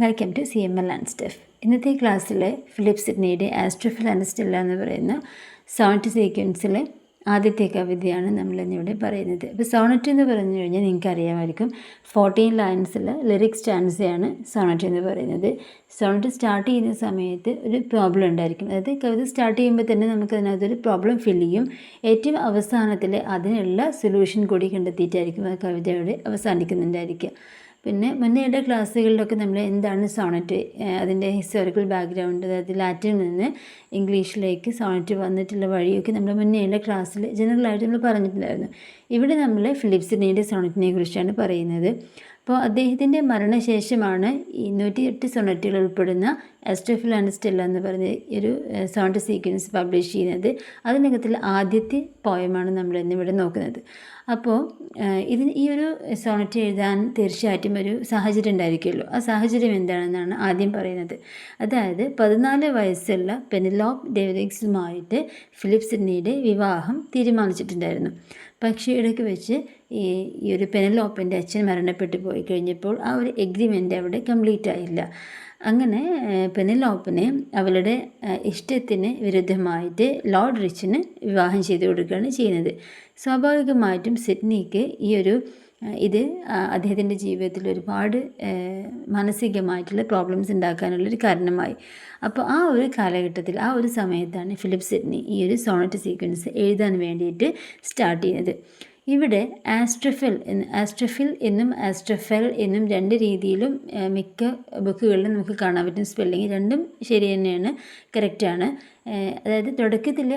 Welcome to CML and stuff. ഇന്നത്തെ ക്ലാസ്സിൽ Philip സിഡ്നിയുടെ ആസ്ട്രോഫിൽ ആൻഡ് സ്റ്റെല്ല എന്ന് പറയുന്ന സോണറ്റ് സീക്വൻസിലെ ആദ്യത്തെ കവിതയാണ് നമ്മളിന്നിവിടെ പറയുന്നത്. അപ്പോൾ സോണറ്റ് എന്ന് പറഞ്ഞു കഴിഞ്ഞാൽ നിങ്ങൾക്ക് അറിയാമായിരിക്കും 14 ലൈൻസിൽ ലിറിക്സ് സ്റ്റാൻസയാണ് സോണറ്റ് എന്ന് പറയുന്നത്. സോണറ്റ് സ്റ്റാർട്ട് ചെയ്യുന്ന സമയത്ത് ഒരു പ്രോബ്ലം ഉണ്ടായിരിക്കും. അതായത് കവിത സ്റ്റാർട്ട് ചെയ്യുമ്പോൾ തന്നെ നമുക്ക് അതിനകത്തൊരു പ്രോബ്ലം ഫില്ല് ചെയ്യും. ഏറ്റവും അവസാനത്തിൽ അതിനുള്ള സൊല്യൂഷൻ കൂടി കണ്ടെത്തിയിട്ടായിരിക്കും ആ കവിതയോടെ അവസാനിക്കുന്നുണ്ടായിരിക്കുക. പിന്നെ മുന്നേയുടെ ക്ലാസ്സുകളിലൊക്കെ നമ്മൾ എന്താണ് സോണറ്റ്, അതിൻ്റെ ഹിസ്റ്റോറിക്കൽ ബാക്ക്ഗ്രൗണ്ട്, അതായത് ലാറ്റിനിൽ നിന്ന് ഇംഗ്ലീഷിലേക്ക് സോണറ്റ് വന്നിട്ടുള്ള വഴിയൊക്കെ നമ്മൾ മുന്നേയുള്ള ക്ലാസ്സിൽ ജനറലായിട്ട് നമ്മൾ പറഞ്ഞിട്ടുണ്ടായിരുന്നു. ഇവിടെ നമ്മൾ ഫിലിപ്പ് സിഡ്നിയുടെ സോണറ്റിനെ കുറിച്ചാണ് പറയുന്നത്. അപ്പോൾ അദ്ദേഹത്തിൻ്റെ മരണശേഷമാണ് 208 സോണറ്റുകൾ ഉൾപ്പെടുന്ന ആസ്ട്രോഫിൽ ആൻഡ് സ്റ്റെല്ല എന്ന് പറഞ്ഞ ഒരു സോണറ്റ് സീക്വൻസ് പബ്ലിഷ് ചെയ്യുന്നത്. അതിനകത്തുള്ള ആദ്യത്തെ പോയമാണ് നമ്മൾ ഇന്നിവിടെ നോക്കുന്നത്. അപ്പോൾ ഈ ഒരു സോണറ്റ് എഴുതാൻ തീർച്ചയായിട്ടും ഒരു സാഹചര്യം ഉണ്ടായിരിക്കുമല്ലോ. ആ സാഹചര്യം എന്താണെന്നാണ് ആദ്യം പറയുന്നത്. അതായത് 14 വയസ്സുള്ള പെനിലോപ്പ് ഡേവിഡ്സുമായിട്ട് ഫിലിപ്പ് സിഡ്നിയുടെ വിവാഹം തീരുമാനിച്ചിട്ടുണ്ടായിരുന്നു. പക്ഷേ ഇടയ്ക്ക് വെച്ച് ഈ ഒരു പെനിലോപ്പിൻ്റെ അച്ഛൻ മരണപ്പെട്ടു പോയി കഴിഞ്ഞപ്പോൾ ആ ഒരു എഗ്രിമെൻ്റ് അവിടെ കംപ്ലീറ്റ് ആയില്ല. അങ്ങനെ പെനിലോപ്പിനെ അവളുടെ ഇഷ്ടത്തിന് വിരുദ്ധമായിട്ട് ലോർഡ് റിച്ചിന് വിവാഹം ചെയ്തു കൊടുക്കുകയാണ് ചെയ്യുന്നത്. സ്വാഭാവികമായിട്ടും സിഡ്നിക്ക് ഇത് അദ്ദേഹത്തിൻ്റെ ജീവിതത്തിൽ ഒരുപാട് മാനസികമായിട്ടുള്ള പ്രോബ്ലംസ് ഉണ്ടാക്കാനുള്ളൊരു കാരണമായി. അപ്പോൾ ആ ഒരു കാലഘട്ടത്തിൽ, ആ ഒരു സമയത്താണ് ഫിലിപ്പ് സിഡ്നി ഈ ഒരു സോണറ്റ് സീക്വൻസ് എഴുതാൻ വേണ്ടിയിട്ട് സ്റ്റാർട്ട് ചെയ്യുന്നത്. ഇവിടെ ആസ്ട്രോഫിൽ എന്നും ആസ്ട്രോഫെൽ എന്നും രണ്ട് രീതിയിലും മിക്ക ബുക്കുകളിലും നമുക്ക് കാണാൻ പറ്റും. സ്പെല്ലിങ് രണ്ടും ശരി തന്നെയാണ്, കറക്റ്റാണ്. അതായത് തുടക്കത്തിൽ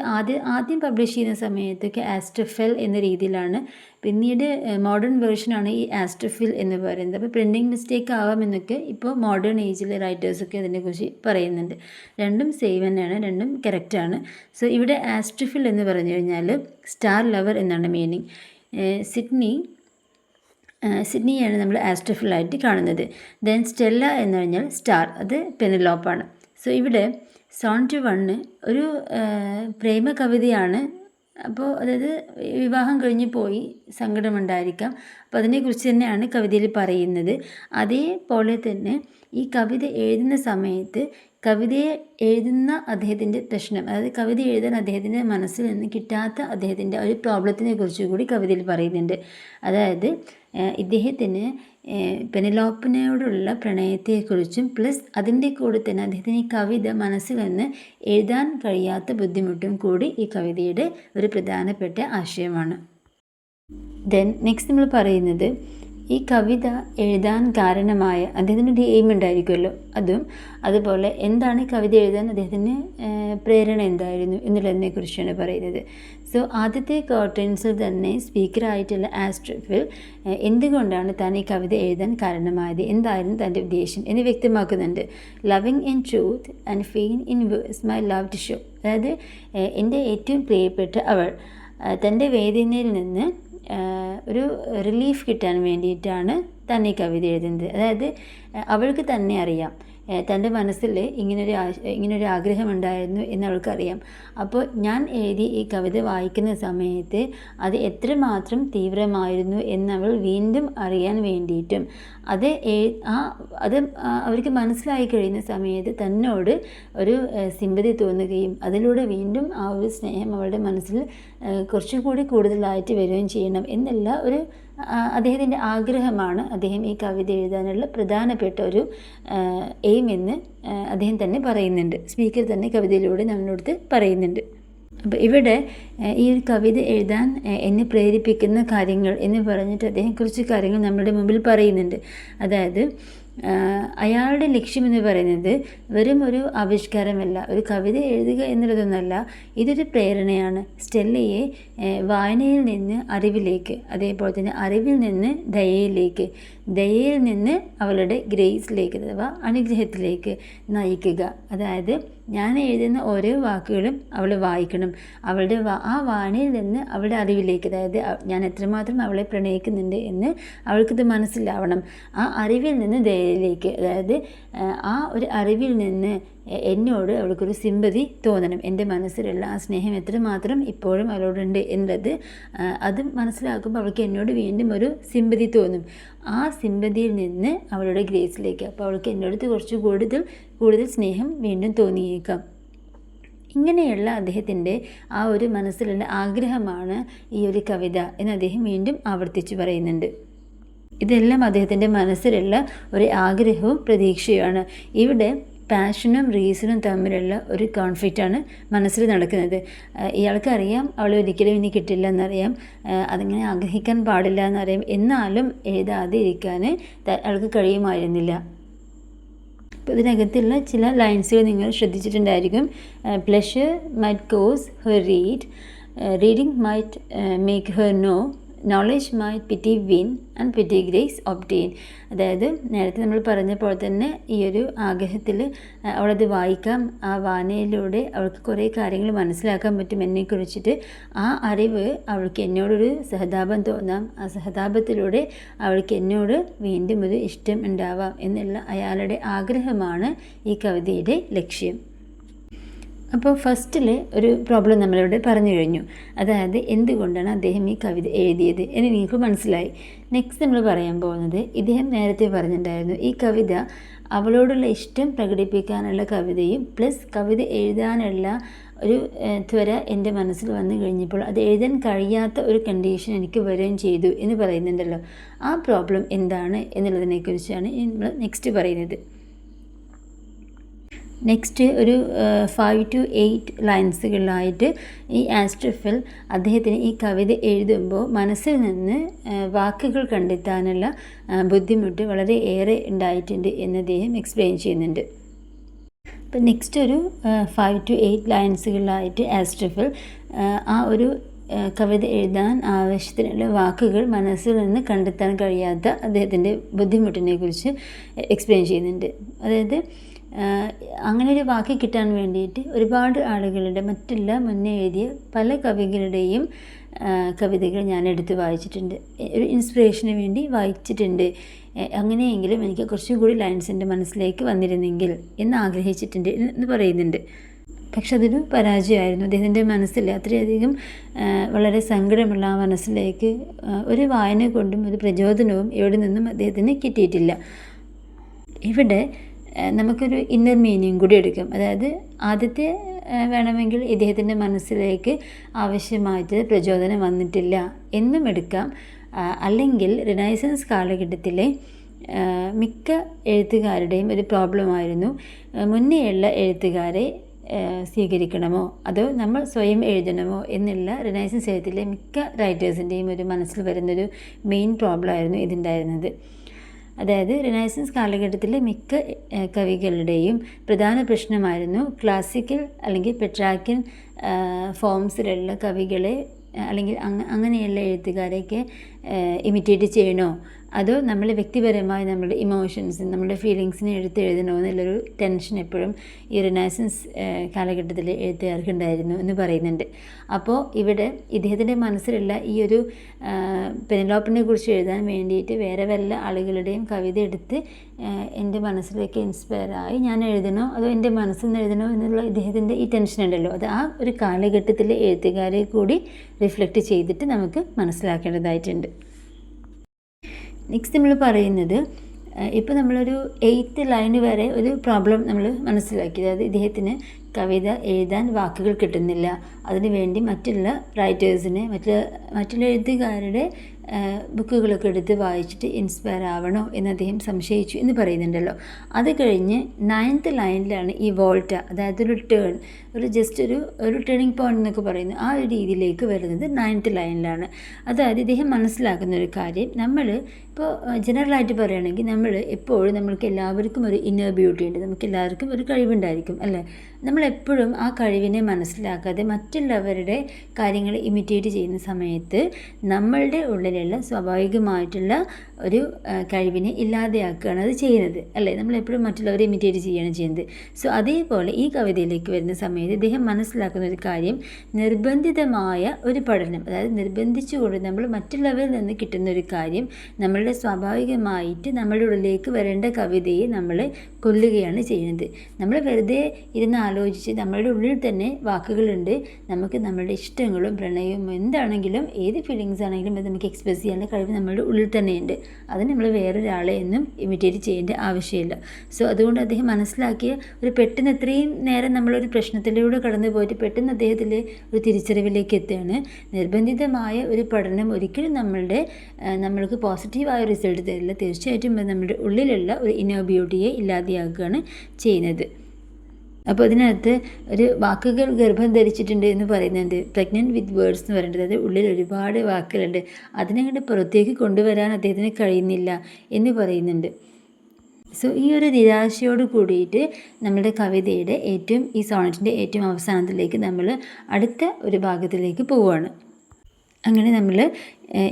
ആദ്യം പബ്ലിഷ് ചെയ്യുന്ന സമയത്തൊക്കെ ആസ്ട്രോഫെൽ എന്ന രീതിയിലാണ്. പിന്നീട് മോഡേൺ വേർഷനാണ് ഈ ആസ്ട്രോഫിൽ എന്ന് പറയുന്നത്. അപ്പോൾ പ്രിൻറ്റിങ് മിസ്റ്റേക്ക് ആവാമെന്നൊക്കെ ഇപ്പോൾ മോഡേൺ ഏജിലെ റൈറ്റേഴ്സൊക്കെ അതിനെക്കുറിച്ച് പറയുന്നുണ്ട്. രണ്ടും സെയിം തന്നെയാണ്, രണ്ടും കറക്റ്റാണ്. സോ ഇവിടെ ആസ്ട്രോഫിൽ എന്ന് പറഞ്ഞു കഴിഞ്ഞാൽ സ്റ്റാർ ലവർ എന്നാണ് മീനിങ്. സിഡ്നിയാണ് നമ്മൾ ആസ്ട്രോഫിലായിട്ട് കാണുന്നത്. ദെൻ സ്റ്റെല്ല എന്ന് പറഞ്ഞാൽ സ്റ്റാർ, അത് പെനിലോപ്പാണ്. സോ ഇവിടെ സോണറ്റ് 1 ഒരു പ്രേമ കവിതയാണ്. അപ്പോൾ അതായത് വിവാഹം കഴിഞ്ഞ് പോയി, സങ്കടമുണ്ടായിരിക്കാം. അപ്പോൾ അതിനെക്കുറിച്ച് തന്നെയാണ് കവിതയിൽ പറയുന്നത്. അതേപോലെ തന്നെ ഈ കവിത എഴുതുന്ന സമയത്ത് കവിതയെ എഴുതുന്ന അദ്ദേഹത്തിൻ്റെ പ്രശ്നം, അതായത് കവിത എഴുതാൻ അദ്ദേഹത്തിൻ്റെ മനസ്സിൽ നിന്ന് കിട്ടാത്ത അദ്ദേഹത്തിൻ്റെ ഒരു പ്രോബ്ലത്തിനെ കുറിച്ച് കൂടി കവിതയിൽ പറയുന്നുണ്ട്. അതായത് ഇദ്ദേഹത്തിന് പെനിലോപ്പിനോടുള്ള പ്രണയത്തെക്കുറിച്ചും പ്ലസ് അതിൻ്റെ കൂടെ തന്നെ അദ്ദേഹത്തിന് ഈ കവിത മനസ്സിൽ നിന്ന് എഴുതാൻ കഴിയാത്ത ബുദ്ധിമുട്ടും കൂടി ഈ കവിതയുടെ ഒരു പ്രധാനപ്പെട്ട ആശയമാണ്. ദെൻ നെക്സ്റ്റ് നമ്മൾ പറയുന്നത് ഈ കവിത എഴുതാൻ കാരണമായ അദ്ദേഹത്തിനൊരു എയിം ഉണ്ടായിരിക്കുമല്ലോ, അതുപോലെ എന്താണ് കവിത എഴുതാൻ അദ്ദേഹത്തിന് പ്രേരണ എന്തായിരുന്നു എന്നുള്ളതിനെക്കുറിച്ചാണ് പറയുന്നത്. സോ ആദ്യത്തെ കോർട്ടൻസിൽ തന്നെ സ്പീക്കറായിട്ടുള്ള ആസ്ട്രോഫിൽ എന്തുകൊണ്ടാണ് താൻ ഈ കവിത എഴുതാൻ കാരണമായത്, എന്തായിരുന്നു തൻ്റെ ഉദ്ദേശം എന്ന് വ്യക്തമാക്കുന്നുണ്ട്. Loving in truth and fain in verse my love to show. അതായത് എൻ്റെ ഏറ്റവും പ്രിയപ്പെട്ട അവൾ, തൻ്റെ വേദനയിൽ നിന്ന് ഒരു റിലീഫ് കിട്ടാൻ വേണ്ടിയിട്ടാണ് തന്നെ ഈ കവിത എഴുതുന്നത്. അതായത് അവൾക്ക് തന്നെ അറിയാം തൻ്റെ മനസ്സിൽ ഇങ്ങനൊരു ആഗ്രഹമുണ്ടായിരുന്നു എന്ന് അവൾക്കറിയാം. അപ്പോൾ ഞാൻ എഴുതി ഈ കവിത വായിക്കുന്ന സമയത്ത് അത് എത്രമാത്രം തീവ്രമായിരുന്നു എന്നവൾ വീണ്ടും അറിയാൻ വേണ്ടിയിട്ടും അത് അവർക്ക് മനസ്സിലായി കഴിയുന്ന സമയത്ത് തന്നോട് ഒരു സിമ്പതി തോന്നുകയും അതിലൂടെ വീണ്ടും ആ ഒരു സ്നേഹം അവളുടെ മനസ്സിൽ കുറച്ചുകൂടി കൂടുതലായിട്ട് വരികയും ചെയ്യണം എന്നുള്ള ഒരു അദ്ദേഹത്തിൻ്റെ ആഗ്രഹമാണ് അദ്ദേഹം ഈ കവിത എഴുതാനുള്ള പ്രധാനപ്പെട്ട ഒരു എയിം എന്ന് അദ്ദേഹം തന്നെ പറയുന്നുണ്ട്. സ്പീക്കർ തന്നെ കവിതയിലൂടെ നമ്മളോട് പറയുന്നുണ്ട്. അപ്പോൾ ഇവിടെ ഈ ഒരു കവിത എഴുതാൻ എന്നെ പ്രേരിപ്പിക്കുന്ന കാര്യങ്ങൾ എന്ന് പറഞ്ഞിട്ട് അദ്ദേഹം കുറച്ച് കാര്യങ്ങൾ നമ്മുടെ മുമ്പിൽ പറയുന്നുണ്ട്. അതായത് അയാളുടെ ലക്ഷ്യമെന്ന് പറയുന്നത് വെറും ഒരു ആവിഷ്കാരമല്ല, ഒരു കവിത എഴുതുക എന്നുള്ളതൊന്നല്ല, ഇതൊരു പ്രേരണയാണ്. സ്റ്റെല്ലയെ വായനയിൽ നിന്ന് അറിവിലേക്ക്, അതേപോലെ തന്നെ അറിവിൽ നിന്ന് ദയയിലേക്ക്, ദയയിൽ നിന്ന് അവളുടെ ഗ്രേസിലേക്ക് അഥവാ അനുഗ്രഹത്തിലേക്ക് നയിക്കുക. അതായത് ഞാൻ എഴുതുന്ന ഓരോ വാക്കുകളും അവൾ വായിക്കണം. അവളുടെ ആ വായനയിൽ നിന്ന് അവളുടെ അറിവിലേക്ക്, അതായത് ഞാൻ എത്രമാത്രം അവളെ പ്രണയിക്കുന്നുണ്ട് എന്ന് അവൾക്കിത് മനസ്സിലാവണം. ആ അറിവിൽ നിന്ന് ദയയിലേക്ക്, അതായത് ആ ഒരു അറിവിൽ നിന്ന് എന്നോട് അവൾക്കൊരു സിമ്പതി തോന്നണം, എൻ്റെ മനസ്സിലുള്ള ആ സ്നേഹം എത്രമാത്രം ഇപ്പോഴും അവളോടുണ്ട് എന്നുള്ളത് അത് മനസ്സിലാക്കുമ്പോൾ അവൾക്ക് എന്നോട് വീണ്ടും ഒരു സിമ്പതി തോന്നും. ആ സിമ്പതിയിൽ നിന്ന് അവളുടെ ഗ്രേസിലേക്ക്, അപ്പോൾ അവൾക്ക് എന്നോട് കുറച്ച് കൂടുതൽ സ്നേഹം വീണ്ടും തോന്നിയേക്കാം. ഇങ്ങനെയുള്ള അദ്ദേഹത്തിൻ്റെ ആ ഒരു മനസ്സിലുള്ള ആഗ്രഹമാണ് ഈ ഒരു കവിത എന്ന് അദ്ദേഹം വീണ്ടും ആവർത്തിച്ച് പറയുന്നുണ്ട്. ഇതെല്ലാം അദ്ദേഹത്തിൻ്റെ മനസ്സിലുള്ള ഒരു ആഗ്രഹവും പ്രതീക്ഷയുമാണ്. ഇവിടെ പാഷനും റീസണും തമ്മിലുള്ള ഒരു കോൺഫ്ലിക്റ്റാണ് മനസ്സിൽ നടക്കുന്നത്. ഇയാൾക്കറിയാം അവൾ ഒരിക്കലും ഇനി കിട്ടില്ല എന്നറിയാം, അതിങ്ങനെ ആഗ്രഹിക്കാൻ പാടില്ല എന്നറിയാം, എന്നാലും എഴുതാതെ ഇരിക്കാൻ അയാൾക്ക് കഴിയുമായിരുന്നില്ല. അപ്പോൾ ഇതിനകത്തുള്ള ചില ലൈൻസുകൾ നിങ്ങൾ ശ്രദ്ധിച്ചിട്ടുണ്ടായിരിക്കും. Pleasure might cause her reading might make her know, knowledge might pity win and pity grace obtain. അതായത് നേരത്തെ നമ്മൾ പറഞ്ഞ പോലെ തന്നെ ഈ ഒരു ആഗ്രഹത്തിൽ അവളത് വായിക്കാം, ആ വായനയിലൂടെ അവൾക്ക് കുറേ കാര്യങ്ങൾ മനസ്സിലാക്കാൻ പറ്റും എന്നെക്കുറിച്ചിട്ട്. ആ അറിവ് അവൾക്ക് എന്നോടൊരു സഹതാപം തോന്നാം, ആ സഹതാപത്തിലൂടെ അവൾക്ക് എന്നോട് വീണ്ടും ഒരു ഇഷ്ടം ഉണ്ടാവാം എന്നുള്ള അയാളുടെ ആഗ്രഹമാണ് ഈ കവിതയുടെ ലക്ഷ്യം. അപ്പോൾ ഫസ്റ്റിൽ ഒരു പ്രോബ്ലം നമ്മളിവിടെ പറഞ്ഞു കഴിഞ്ഞു, അതായത് എന്തുകൊണ്ടാണ് അദ്ദേഹം ഈ കവിത എഴുതിയത് എന്ന് നിങ്ങൾക്ക് മനസ്സിലായി. നെക്സ്റ്റ് നമ്മൾ പറയാൻ പോകുന്നത്, ഇദ്ദേഹം നേരത്തെ പറഞ്ഞിട്ടുണ്ടായിരുന്നു ഈ കവിത അവളോടുള്ള ഇഷ്ടം പ്രകടിപ്പിക്കാനുള്ള കവിതയും പ്ലസ് കവിത എഴുതാനുള്ള ഒരു ത്വര എൻ്റെ മനസ്സിൽ വന്നു കഴിഞ്ഞപ്പോൾ അത് എഴുതാൻ കഴിയാത്ത ഒരു കണ്ടീഷൻ എനിക്ക് വരികയും ചെയ്തു എന്ന് പറയുന്നുണ്ടല്ലോ. ആ പ്രോബ്ലം എന്താണ് എന്നുള്ളതിനെക്കുറിച്ചാണ് നമ്മൾ നെക്സ്റ്റ് പറയുന്നത്. നെക്സ്റ്റ് ഒരു 5 to 8 ലൈൻസുകളിലായിട്ട് ഈ ആസ്ട്രോഫിൽ അദ്ദേഹത്തിന് ഈ കവിത എഴുതുമ്പോൾ മനസ്സിൽ നിന്ന് വാക്കുകൾ കണ്ടെത്താനുള്ള ബുദ്ധിമുട്ട് വളരെ ഏറെ ഉണ്ടായിട്ടുണ്ട് എന്ന് അദ്ദേഹം എക്സ്പ്ലെയിൻ ചെയ്യുന്നുണ്ട്. അപ്പം നെക്സ്റ്റ് ഒരു 5 to 8 ലൈൻസുകളിലായിട്ട് ആസ്ട്രോഫിൽ ആ ഒരു കവിത എഴുതാൻ ആവശ്യത്തിനുള്ള വാക്കുകൾ മനസ്സിൽ നിന്ന് കണ്ടെത്താൻ കഴിയാത്ത അദ്ദേഹത്തിൻ്റെ ബുദ്ധിമുട്ടിനെ കുറിച്ച് എക്സ്പ്ലെയിൻ ചെയ്യുന്നുണ്ട്. അതായത് അങ്ങനെ ഒരു വാക്ക് കിട്ടാൻ വേണ്ടിയിട്ട് ഒരുപാട് ആളുകളുടെ മറ്റുള്ള മുന്നേ എഴുതിയ പല കവികളുടെയും കവിതകൾ ഞാൻ എടുത്ത് വായിച്ചിട്ടുണ്ട്, ഒരു ഇൻസ്പിറേഷന് വേണ്ടി വായിച്ചിട്ടുണ്ട്. അങ്ങനെയെങ്കിലും എനിക്ക് കുറച്ചും കൂടി ലൈൻസ് എൻ്റെ മനസ്സിലേക്ക് വന്നിരുന്നെങ്കിൽ എന്ന് ആഗ്രഹിച്ചിട്ടുണ്ട് എന്ന് പറയുന്നുണ്ട്. പക്ഷെ അതൊരു പരാജയമായിരുന്നു. അദ്ദേഹത്തിൻ്റെ മനസ്സിൽ അത്രയധികം വളരെ സങ്കടമുള്ള ആ മനസ്സിലേക്ക് ഒരു വായന കൊണ്ടും ഒരു പ്രചോദനവും എവിടെ നിന്നും അദ്ദേഹത്തിന് കിട്ടിയിട്ടില്ല. ഇവിടെ നമുക്കൊരു ഇന്നർ മീനിങ് കൂടി എടുക്കാം. അതായത് ആദ്യത്തെ വേണമെങ്കിൽ ഇദ്ദേഹത്തിൻ്റെ മനസ്സിലേക്ക് ആവശ്യമായിട്ട് പ്രചോദനം വന്നിട്ടില്ല എന്നും എടുക്കാം. അല്ലെങ്കിൽ റിനൈസൻസ് കാലഘട്ടത്തിലെ മിക്ക എഴുത്തുകാരുടെയും ഒരു പ്രോബ്ലമായിരുന്നു മുന്നേയുള്ള എഴുത്തുകാരെ സ്വീകരിക്കണമോ അതോ നമ്മൾ സ്വയം എഴുതണമോ എന്നുള്ള റിനൈസൻസ് എഴുത്തിലെ മിക്ക റൈറ്റേഴ്സിൻ്റെയും ഒരു മനസ്സിൽ വരുന്നൊരു മെയിൻ പ്രോബ്ലമായിരുന്നു ഇതിണ്ടായിരുന്നത്. അതായത് റിനൈസൻസ് കാലഘട്ടത്തിലെ മിക്ക കവികളുടെയും പ്രധാന പ്രശ്നമായിരുന്നു ക്ലാസിക്കൽ അല്ലെങ്കിൽ പെട്രാക്കിൻ ഫോംസിലുള്ള കവികളെ അല്ലെങ്കിൽ അങ്ങനെയുള്ള എഴുത്തുകാരെയൊക്കെ ഇമിറ്റേറ്റ് ചെയ്യണോ അതോ നമ്മൾ വ്യക്തിപരമായി നമ്മുടെ ഇമോഷൻസ് നമ്മുടെ ഫീലിങ്സിനെ എഴുതണോ എന്നുള്ളൊരു ടെൻഷൻ എപ്പോഴും ഈ റിനൈസൻസ് കാലഘട്ടത്തിലെ എഴുത്തുകാർക്ക് ഉണ്ടായിരുന്നു എന്ന് പറയുന്നുണ്ട്. അപ്പോൾ ഇവിടെ ഇദ്ദേഹത്തിൻ്റെ മനസ്സിലുള്ള ഈ ഒരു പെനലോപ്പിനെ കുറിച്ച് എഴുതാൻ വേണ്ടിയിട്ട് വേറെ വല്ല ആളുകളുടെയും കവിത എടുത്ത് എൻ്റെ മനസ്സിലേക്ക് ഇൻസ്പയറായി ഞാൻ എഴുതണോ അതോ എൻ്റെ മനസ്സിൽ നിന്ന് എഴുതണോ എന്നുള്ള ഇദ്ദേഹത്തിൻ്റെ ഈ ടെൻഷൻ ഉണ്ടല്ലോ, അത് ആ ഒരു കാലഘട്ടത്തിലെ എഴുത്തുകാരെ കൂടി റിഫ്ലക്റ്റ് ചെയ്തിട്ട് നമുക്ക് മനസ്സിലാക്കേണ്ടതായിട്ടുണ്ട്. നെക്സ്റ്റ് നമ്മൾ പറയുന്നത്, ഇപ്പോൾ നമ്മളൊരു 8th ലൈൻ വരെ ഒരു പ്രോബ്ലം നമ്മൾ മനസ്സിലാക്കി. അതായത് ഇദ്ദേഹത്തിന് കവിത എഴുതാൻ വാക്കുകൾ കിട്ടുന്നില്ല, അതിനുവേണ്ടി മറ്റുള്ള റൈറ്റേഴ്സിനെ മറ്റുള്ള എഴുത്തുകാരുടെ ബുക്കുകളൊക്കെ എടുത്ത് വായിച്ചിട്ട് ഇൻസ്പയർ ആവണോ എന്ന് അദ്ദേഹം സംശയിച്ചു എന്ന് പറയുന്നുണ്ടല്ലോ. അത് കഴിഞ്ഞ് 9th ലൈനിലാണ് ഈ വോൾട്ട, അതായത് ഒരു ജസ്റ്റ് ഒരു ടേണിംഗ് പോയിന്റ് എന്നൊക്കെ പറയുന്നു, ആ ഒരു രീതിയിലേക്ക് വരുന്നത് 9th ലൈനിലാണ്. അതായത് ഇദ്ദേഹം മനസ്സിലാക്കുന്ന ഒരു കാര്യം, നമ്മൾ ഇപ്പോൾ ജനറലായിട്ട് പറയുകയാണെങ്കിൽ നമ്മൾ എപ്പോഴും നമ്മൾക്ക് എല്ലാവർക്കും ഒരു ഇന്നർ ബ്യൂട്ടി ഉണ്ട്, നമുക്ക് എല്ലാവർക്കും ഒരു കഴിവുണ്ടായിരിക്കും അല്ലേ. നമ്മളെപ്പോഴും ആ കഴിവിനെ മനസ്സിലാക്കാതെ മറ്റുള്ളവരുടെ കാര്യങ്ങൾ ഇമിറ്റേറ്റ് ചെയ്യുന്ന സമയത്ത് നമ്മളുടെ ഉള്ളിലുള്ള പോലെയുള്ള സ്വാഭാവികമായിട്ടുള്ള ഒരു കഴിവിനെ ഇല്ലാതെയാക്കുകയാണ് അത് ചെയ്യുന്നത്, അല്ലേ? നമ്മളെപ്പോഴും മറ്റുള്ളവരെ ഇമിറ്റേറ്റ് ചെയ്യുകയാണ് ചെയ്യുന്നത്. സോ അതേപോലെ ഈ കവിതയിലേക്ക് വരുന്ന സമയത്ത് ഇദ്ദേഹം മനസ്സിലാക്കുന്ന ഒരു കാര്യം, നിർബന്ധിതമായ ഒരു പഠനം, അതായത് നിർബന്ധിച്ചുകൊണ്ട് നമ്മൾ മറ്റുള്ളവരിൽ നിന്ന് കിട്ടുന്ന ഒരു കാര്യം നമ്മളുടെ സ്വാഭാവികമായിട്ട് നമ്മളുടെ ഉള്ളിലേക്ക് വരേണ്ട കവിതയെ നമ്മൾ കൊല്ലുകയാണ് ചെയ്യുന്നത്. നമ്മൾ വെറുതെ ഇരുന്ന് ആലോചിച്ച് നമ്മളുടെ ഉള്ളിൽ തന്നെ വാക്കുകളുണ്ട്, നമുക്ക് നമ്മളുടെ ഇഷ്ടങ്ങളും പ്രണയവും എന്താണെങ്കിലും ഏത് ഫീലിങ്സ് ആണെങ്കിലും അത് നമുക്ക് എക്സ്പ്രസ് ചെയ്യാനുള്ള കഴിവ് നമ്മളുടെ ഉള്ളിൽ തന്നെയുണ്ട്. അത് നമ്മൾ വേറൊരാളെ ഒന്നും ഇമിറ്റേറ്റ് ചെയ്യേണ്ട ആവശ്യമില്ല. സോ അതുകൊണ്ട് അദ്ദേഹം മനസ്സിലാക്കിയ ഒരു പെട്ടെന്ന് ഇത്രയും നേരം നമ്മളൊരു പ്രശ്നത്തിലൂടെ കടന്നു പോയിട്ട് പെട്ടെന്ന് അദ്ദേഹത്തിൽ ഒരു തിരിച്ചറിവിലേക്ക് എത്തുകയാണ്. നിർബന്ധിതമായ ഒരു പഠനം ഒരിക്കലും നമ്മൾക്ക് പോസിറ്റീവായ റിസൾട്ട് തരില്ല. തീർച്ചയായിട്ടും നമ്മുടെ ഉള്ളിലുള്ള ഒരു ഇന്നർ ബ്യൂട്ടിയെ ഇല്ലാതെയാക്കുകയാണ് ചെയ്യുന്നത്. അപ്പോൾ ഇതിനകത്ത് ഒരു വാക്കുകൾ ഗർഭം ധരിച്ചിട്ടുണ്ട് എന്ന് പറയുന്നുണ്ട്, പ്രഗ്നൻറ്റ് വിത്ത് വേർഡ്സ് എന്ന് പറയുന്നത്. അതായത് ഉള്ളിൽ ഒരുപാട് വാക്കുകളുണ്ട്, അതിനങ്ങോട്ട് പുറത്തേക്ക് കൊണ്ടുവരാൻ അദ്ദേഹത്തിന് കഴിയുന്നില്ല എന്ന് പറയുന്നുണ്ട്. സോ ഈ ഒരു നിരാശയോട് കൂടിയിട്ട് നമ്മുടെ കവിതയുടെ ഈ സോണറ്റിൻ്റെ ഏറ്റവും അവസാനത്തിലേക്ക് നമ്മൾ അടുത്ത ഒരു ഭാഗത്തിലേക്ക് പോവുകയാണ്. അങ്ങനെ നമ്മൾ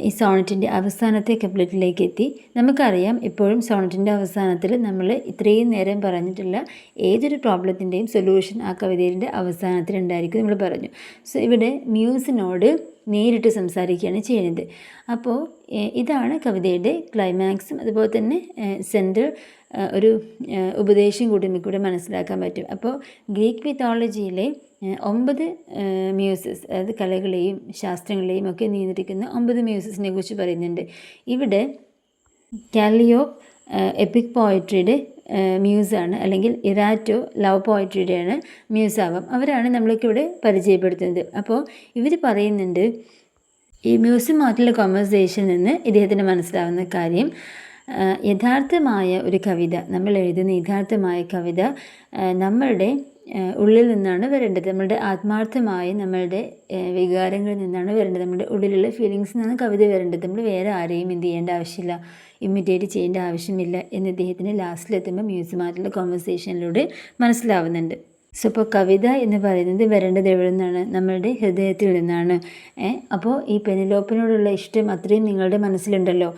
ഈ സോണറ്റിൻ്റെ അവസാനത്തെ കപ്ലറ്റിലേക്ക് എത്തി. നമുക്കറിയാം എപ്പോഴും സോണറ്റിൻ്റെ അവസാനത്തിൽ നമ്മൾ ഇത്രയും നേരം പറഞ്ഞിട്ടുള്ള ഏതൊരു പ്രോബ്ലത്തിൻ്റെയും സൊല്യൂഷൻ ആ കവിതയുടെ അവസാനത്തിൽ ഉണ്ടായിരിക്കും നമ്മൾ പറഞ്ഞു. സോ ഇവിടെ മ്യൂസിനോട് നേരിട്ട് സംസാരിക്കുകയാണ് ചെയ്യുന്നത്. അപ്പോൾ ഇതാണ് കവിതയുടെ ക്ലൈമാക്സും അതുപോലെ തന്നെ സെൻട്രൽ ഒരു ഉപദേശം കൂടി നമുക്കിവിടെ മനസ്സിലാക്കാൻ പറ്റും. അപ്പോൾ ഗ്രീക്ക് മിത്തോളജിയിലെ 9 മ്യൂസസ്, അതായത് കലകളെയും ശാസ്ത്രങ്ങളെയും ഒക്കെ നിയന്ത്രിക്കുന്ന 9 മ്യൂസസിനെ കുറിച്ച് പറയുന്നുണ്ട്. ഇവിടെ കാലിയോപ്പ് എപ്പിക് പോയട്രിയുടെ മ്യൂസാണ്, അല്ലെങ്കിൽ ഇറാറ്റോ ലവ് പോയട്രിയുടെയാണ് മ്യൂസാവാം. അവരാണ് നമ്മൾക്കിവിടെ പരിചയപ്പെടുത്തുന്നത്. അപ്പോൾ ഇവർ പറയുന്നുണ്ട്, ഈ മ്യൂസുമായിട്ടുള്ള കോൺവെർസേഷനിൽ നിന്ന് ഇദ്ദേഹത്തിന് മനസ്സിലാവുന്ന കാര്യം, യഥാർത്ഥമായ ഒരു കവിത, നമ്മൾ എഴുതുന്ന യഥാർത്ഥമായ കവിത നമ്മളുടെ ഉള്ളിൽ നിന്നാണ് വരേണ്ടത്. നമ്മളുടെ ആത്മാർത്ഥമായ നമ്മളുടെ വികാരങ്ങളിൽ നിന്നാണ് വരേണ്ടത്. നമ്മുടെ ഉള്ളിലുള്ള ഫീലിങ്സിൽ നിന്നാണ് കവിത വരേണ്ടത്. നമ്മൾ വേറെ ആരെയും എന്ത് ചെയ്യേണ്ട ആവശ്യമില്ല, ഇമിറ്റേറ്റ് ചെയ്യേണ്ട ആവശ്യമില്ല എന്ന് ഇദ്ദേഹത്തിന് ലാസ്റ്റിലെത്തുമ്പോൾ മ്യൂസുമായിട്ടുള്ള കോൺവെർസേഷനിലൂടെ മനസ്സിലാവുന്നുണ്ട്. സോ ഇപ്പോൾ കവിത എന്ന് പറയുന്നത് വരേണ്ടത് എവിടെ നിന്നാണ്? നമ്മളുടെ ഹൃദയത്തിൽ നിന്നാണ്. അപ്പോൾ ഈ പെനിലോപ്പിനോടുള്ള ഇഷ്ടം അത്രയും നിങ്ങളുടെ മനസ്സിലുണ്ടല്ലോ,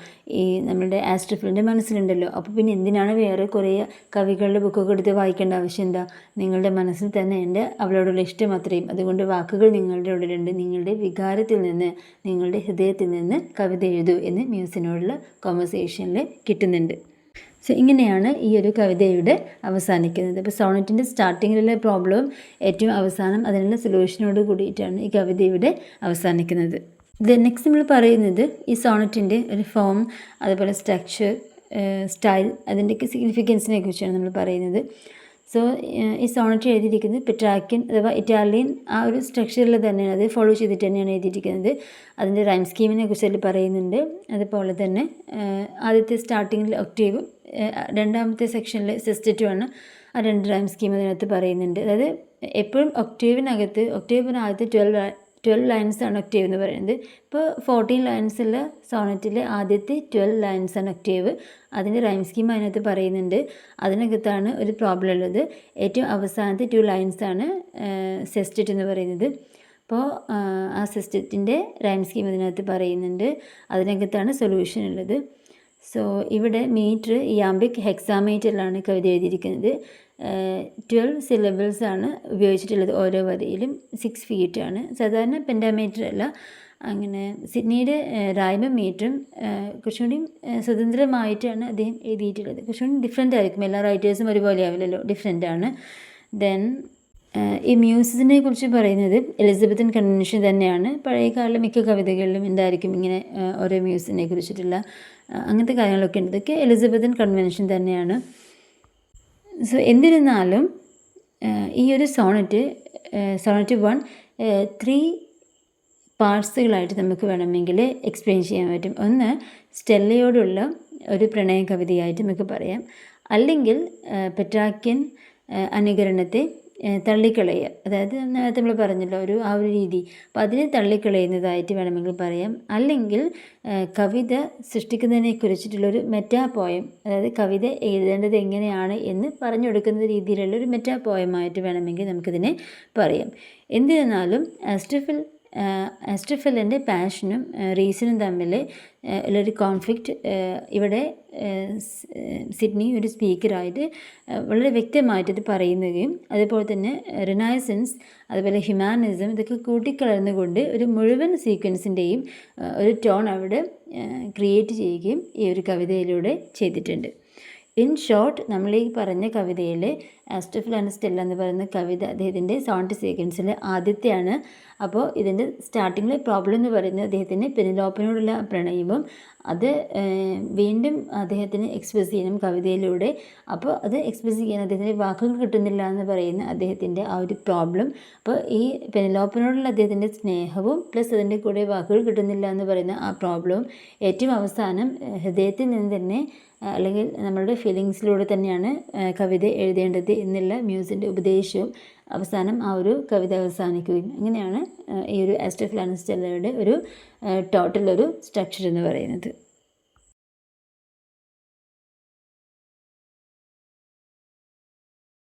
ഈ നമ്മളുടെ ആസ്ട്രിഫിലിൻ്റെ മനസ്സിലുണ്ടല്ലോ. അപ്പോൾ പിന്നെ എന്തിനാണ് വേറെ കുറേ കവികളുടെ ബുക്കൊക്കെ എടുത്ത് വായിക്കേണ്ട ആവശ്യം എന്താ? നിങ്ങളുടെ മനസ്സിൽ തന്നെ ഉണ്ട് അവളോടുള്ള ഇഷ്ടം അത്രയും. അതുകൊണ്ട് വാക്കുകൾ നിങ്ങളുടെ ഉള്ളിലുണ്ട്, നിങ്ങളുടെ വികാരത്തിൽ നിന്ന്, നിങ്ങളുടെ ഹൃദയത്തിൽ നിന്ന് കവിത എഴുതൂ എന്ന് മ്യൂസിനോടുള്ള കോൺവെർസേഷനിൽ കിട്ടുന്നുണ്ട്. സോ ഇങ്ങനെയാണ് ഈ ഒരു കവിതയുടെ അവസാനിക്കുന്നത്. അപ്പോൾ സോണറ്റിൻ്റെ സ്റ്റാർട്ടിങ്ങിലുള്ള പ്രോബ്ലവും ഏറ്റവും അവസാനം അതിനുള്ള സൊല്യൂഷനോട് കൂടിയിട്ടാണ് ഈ കവിതയുടെ അവസാനിക്കുന്നത്. നെക്സ്റ്റ് നമ്മൾ പറയുന്നത് ഈ സോണറ്റിൻ്റെ ഒരു ഫോം, അതുപോലെ സ്ട്രക്ചർ, സ്റ്റൈൽ, അതിൻ്റെയൊക്കെ സിഗ്നിഫിക്കൻസിനെ കുറിച്ചാണ് നമ്മൾ പറയുന്നത്. സോ ഈ സോണറ്റ് എഴുതിയിരിക്കുന്നത് പെട്രാക്യൻ അഥവാ ഇറ്റാലിയൻ ആ ഒരു സ്ട്രക്ചറിൽ തന്നെയാണ്, അത് ഫോളോ ചെയ്തിട്ട് തന്നെയാണ് എഴുതിയിരിക്കുന്നത്. അതിൻ്റെ റൈം സ്കീമിനെ കുറിച്ച് അതിൽ പറയുന്നുണ്ട്. അതുപോലെ തന്നെ ആദ്യത്തെ സ്റ്റാർട്ടിങ്ങിൽ ഒക്ടേവ്, രണ്ടാമത്തെ സെക്ഷനിൽ സെസ്റ്ററ്റുമാണ്. ആ 2 റൈം സ്കീം അതിനകത്ത് പറയുന്നുണ്ട്. അതായത് എപ്പോഴും ഒക്ടേവിന് ആദ്യത്തെ 12 ലൈൻസാണ് ഒക്ടേവ് എന്ന് പറയുന്നത്. ഇപ്പോൾ 14 ലൈൻസുള്ള സോണറ്റിലെ ആദ്യത്തെ 12 ലൈൻസാണ് ഒക്ടേവ്. അതിൻ്റെ റൈം സ്കീം അതിനകത്ത് പറയുന്നുണ്ട്. അതിനകത്താണ് ഒരു പ്രോബ്ലം ഉള്ളത്. ഏറ്റവും അവസാനത്തെ 2 ലൈൻസാണ് സെസ്റ്ററ്റ് എന്ന് പറയുന്നത്. അപ്പോൾ ആ സെസ്റ്ററ്റിൻ്റെ റൈം സ്കീം അതിനകത്ത് പറയുന്നുണ്ട്. അതിനകത്താണ് സൊല്യൂഷൻ ഉള്ളത്. സോ ഇവിടെ മീറ്റർ യാംബിക് ഹെക്സാമീറ്ററിലാണ് കവിത എഴുതിയിരിക്കുന്നത്. 12 സിലബിൾസ് ആണ് ഉപയോഗിച്ചിട്ടുള്ളത് ഓരോ വരിയിലും. 6 feet ആണ്. സാധാരണ പെൻഡാമീറ്റർ അല്ല. അങ്ങനെ സിഡ്നിയുടെ റൈമും മീറ്ററും കുറച്ചുകൂടി സ്വതന്ത്രമായിട്ടാണ് അദ്ദേഹം എഴുതിയിട്ടുള്ളത്. കുറച്ചുകൂടി ഡിഫറെൻ്റ് ആയിരിക്കും, എല്ലാ റൈറ്റേഴ്സും ഒരുപോലെ ആവില്ലല്ലോ, ഡിഫറെൻ്റ് ആണ്. ദെൻ ഈ മ്യൂസിനെ കുറിച്ച് പറയുന്നത് എലിസബത്തൻ കൺവെൻഷൻ തന്നെയാണ്. പഴയകാല മിക്ക കവിതകളിലും എന്തായിരിക്കും ഇങ്ങനെ ഓരോ മ്യൂസിനെ കുറിച്ചിട്ടുള്ള അങ്ങനത്തെ കാര്യങ്ങളൊക്കെ ഉണ്ട്. ഇതൊക്കെ എലിസബത്തൻ കൺവെൻഷൻ തന്നെയാണ്. സോ എന്നിരുന്നാലും ഈ ഒരു സോണറ്റ് 1 3 പാർട്സുകളായിട്ട് നമുക്ക് വേണമെങ്കിൽ എക്സ്പ്ലെയിൻ ചെയ്യാൻ പറ്റും. ഒന്ന്, സ്റ്റെല്ലയോടുള്ള ഒരു പ്രണയ കവിതയായിട്ട് നമുക്ക് പറയാം. അല്ലെങ്കിൽ പെട്രാക്യൻ അനുകരണത്തെ തള്ളിക്കളയുക, അതായത് നേരത്തെ നമ്മൾ പറഞ്ഞല്ലോ ആ ഒരു രീതി, അപ്പോൾ അതിനെ തള്ളിക്കളയുന്നതായിട്ട് വേണമെങ്കിൽ പറയാം. അല്ലെങ്കിൽ കവിത സൃഷ്ടിക്കുന്നതിനെ കുറിച്ചിട്ടുള്ളൊരു മെറ്റാ പോയം, അതായത് കവിത എഴുതേണ്ടത് എങ്ങനെയാണ് എന്ന് പറഞ്ഞു കൊടുക്കുന്ന രീതിയിലുള്ളൊരു മെറ്റാ പോയമായിട്ട് വേണമെങ്കിൽ നമുക്കിതിനെ പറയാം. എന്നിരുന്നാലും ആസ്ട്രിഫിൽ ആസ്റ്റഫലിൻ്റെ പാഷനും റീസണും തമ്മിൽ ഉള്ളൊരു കോൺഫ്ലിക്റ്റ് ഇവിടെ സിഡ്നി ഒരു സ്പീക്കറായിട്ട് വളരെ വ്യക്തമായിട്ട് ഇത് പറയുകയും അതുപോലെ തന്നെ റിനൈസൻസ് അതുപോലെ ഹ്യൂമാനിസം ഇതൊക്കെ കൂട്ടിക്കലർന്നുകൊണ്ട് ഒരു മുഴുവൻ സീക്വൻസിൻ്റെയും ഒരു ടോൺ അവിടെ ക്രിയേറ്റ് ചെയ്യുകയും ഈ ഒരു കവിതയിലൂടെ ചെയ്തിട്ടുണ്ട്. ഇൻ ഷോർട്ട്, നമ്മൾ ഈ പറഞ്ഞ കവിതയിൽ ആസ്റ്റഫൽ ആൻഡ് സ്റ്റെല്ല എന്ന് പറയുന്ന കവിത അദ്ദേഹത്തിൻ്റെ സോണറ്റ് സീക്വൻസിൽ ആദ്യത്തെയാണ്. അപ്പോൾ ഇതിൻ്റെ സ്റ്റാർട്ടിങ്ങിലെ പ്രോബ്ലം എന്ന് പറയുന്നത് അദ്ദേഹത്തിന് പെനിലോപ്പിനോടുള്ള പ്രണയവും അത് വീണ്ടും അദ്ദേഹത്തിന് എക്സ്പ്രസ് ചെയ്യണം കവിതയിലൂടെ. അപ്പോൾ അത് എക്സ്പ്രസ് ചെയ്യാൻ അദ്ദേഹത്തിന് വാക്കുകൾ കിട്ടുന്നില്ല എന്ന് പറയുന്ന അദ്ദേഹത്തിൻ്റെ ആ ഒരു പ്രോബ്ലം. അപ്പോൾ ഈ പെനിലോപ്പിനോടുള്ള അദ്ദേഹത്തിൻ്റെ സ്നേഹവും പ്ലസ് അതിൻ്റെ കൂടെ വാക്കുകൾ കിട്ടുന്നില്ല എന്ന് പറയുന്ന ആ പ്രോബ്ലവും ഏറ്റവും അവസാനം ഹൃദയത്തിൽ നിന്ന് തന്നെ അല്ലെങ്കിൽ നമ്മളുടെ ഫീലിങ്സിലൂടെ തന്നെയാണ് കവിത എഴുതേണ്ടത് എന്നുള്ള മ്യൂസിൻ്റെ ഉപദേശവും അവസാനം ആ ഒരു കവിത അവസാനിക്കുകയും അങ്ങനെയാണ് ഈ ഒരു ആസ്റ്റഫൽ ആൻഡ് സ്റ്റെല്ലയുടെ ഒരു ടോട്ടൽ ഒരു സ്ട്രക്ചർ എന്ന് പറയുന്നത്.